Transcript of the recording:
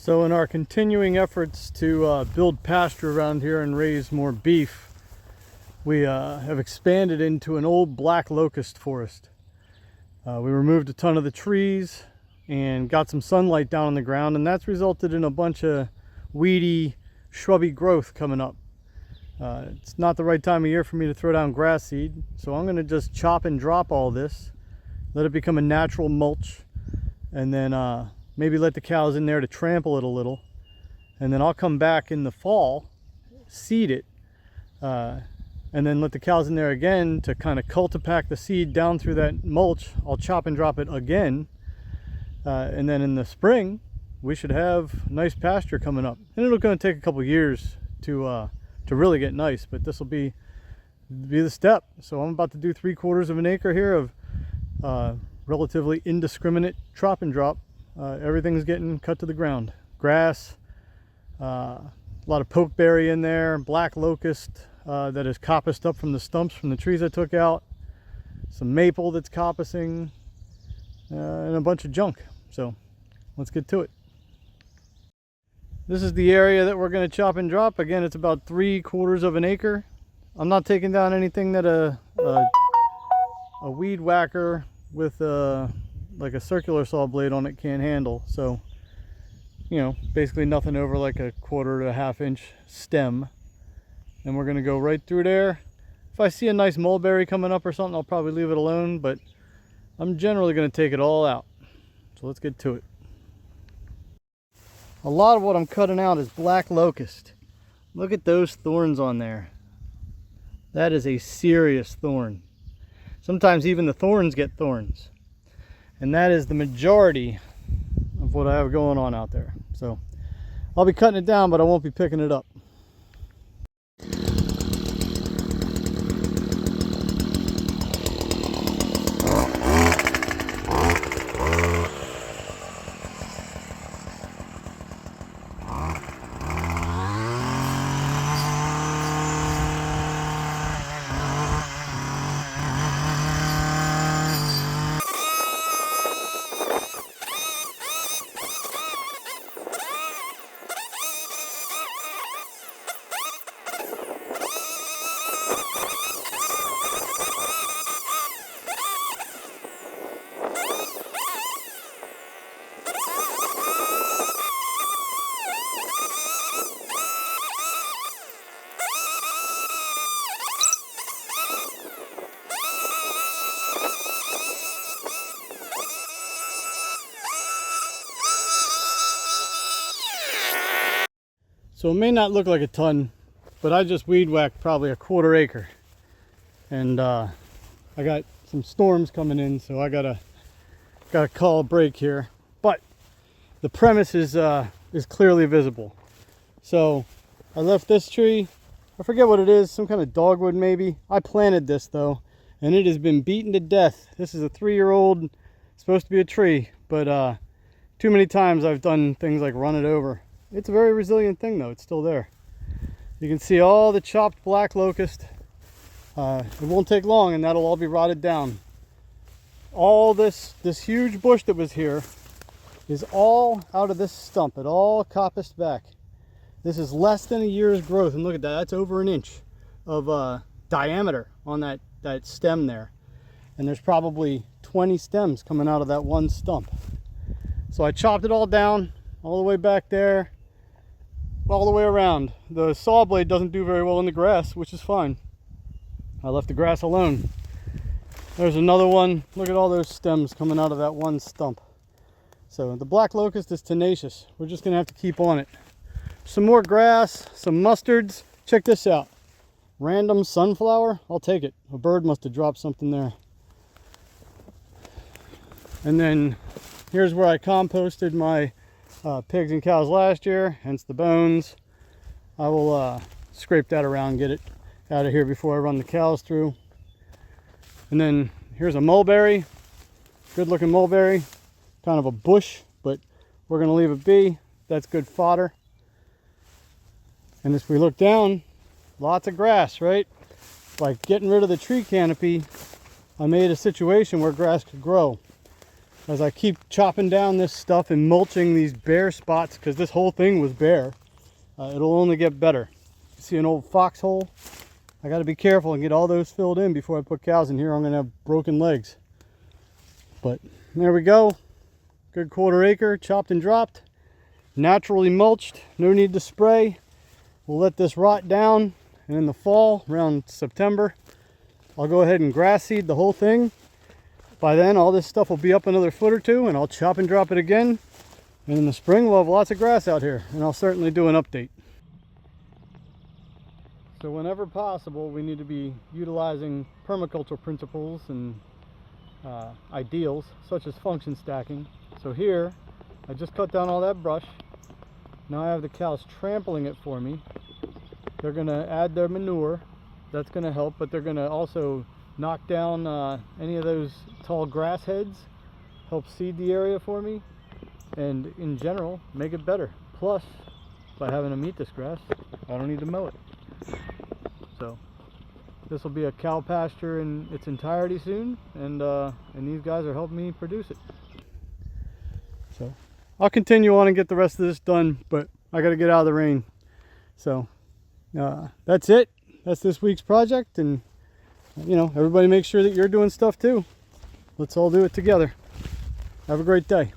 So in our continuing efforts to build pasture around here and raise more beef, we have expanded into an old black locust forest. We removed a ton of the trees and got some sunlight down on the ground, and that's resulted in a bunch of weedy, shrubby growth coming up. It's not the right time of year for me to throw down grass seed, so I'm going to just chop and drop all this, let it become a natural mulch, and then maybe let the cows in there to trample it a little, and then I'll come back in the fall, seed it, and then let the cows in there again to kind of cultipack the seed down through that mulch. I'll chop and drop it again, and then in the spring we should have nice pasture coming up. And it's going to take a couple years to really get nice, but this will be the step. So I'm about to do 3/4 of an acre here of relatively indiscriminate chop and drop. Everything's getting cut to the ground. Grass, a lot of pokeberry in there, black locust that is coppiced up from the stumps from the trees I took out, some maple that's coppicing, and a bunch of junk. So let's get to it. This is the area that we're going to chop and drop. Again, it's about 3/4 of an acre. I'm not taking down anything that a weed whacker with like a circular saw blade on it can't handle. So, you know, basically nothing over like a 1/4 to 1/2 inch stem. And we're going to go right through there. If I see a nice mulberry coming up or something, I'll probably leave it alone, but I'm generally going to take it all out. So let's get to it. A lot of what I'm cutting out is black locust. Look at those thorns on there. That is a serious thorn. Sometimes even the thorns get thorns. And that is the majority of what I have going on out there. So I'll be cutting it down, but I won't be picking it up. So it may not look like a ton, but I just weed whacked probably a 1/4 acre. And I got some storms coming in, so I gotta call a break here. But the premise is clearly visible. So I left this tree, I forget what it is, some kind of dogwood maybe. I planted this though, and it has been beaten to death. This is a 3-year-old, supposed to be a tree, but too many times I've done things like run it over. It's a very resilient thing though, it's still there. You can see all the chopped black locust. It won't take long and that'll all be rotted down. All this huge bush that was here is all out of this stump. It all coppiced back. This is less than a year's growth, and look at that, that's over 1 inch of diameter on that stem there. And there's probably 20 stems coming out of that one stump. So I chopped it all down, all the way back there, all the way around. The saw blade doesn't do very well in the grass, which is fine. I left the grass alone. There's another one. Look at all those stems coming out of that one stump. So the black locust is tenacious. We're just gonna have to keep on it. Some more grass, some mustards. Check this out. Random sunflower, I'll take it. A bird must have dropped something there. And then here's where I composted my pigs and cows last year, hence the bones. I will scrape that around, get it out of here before I run the cows through. And then here's a mulberry, good looking mulberry, kind of a bush, but we're going to leave it be. That's good fodder. And as we look down, lots of grass, right? By getting rid of the tree canopy, I made a situation where grass could grow. as I keep chopping down this stuff and mulching these bare spots, because this whole thing was bare, it'll only get better. See an old foxhole? I got to be careful and get all those filled in before I put cows in here. I'm going to have broken legs. But there we go. Good 1/4 acre, chopped and dropped. Naturally mulched, no need to spray. We'll let this rot down, and in the fall, around September, I'll go ahead and grass seed the whole thing. By then, all this stuff will be up another foot or two, and I'll chop and drop it again. And in the spring, we'll have lots of grass out here, and I'll certainly do an update. So whenever possible, we need to be utilizing permaculture principles and ideals, such as function stacking. So here, I just cut down all that brush. Now I have the cows trampling it for me. They're going to add their manure. That's going to help, but they're going to also knock down any of those tall grass heads, help seed the area for me, and in general, make it better. Plus, by having them eat this grass, I don't need to mow it. So, this will be a cow pasture in its entirety soon, and these guys are helping me produce it. So, I'll continue on and get the rest of this done, but I got to get out of the rain. So, that's it. That's this week's project, and you know, everybody make sure that you're doing stuff too. Let's all do it together. Have a great day.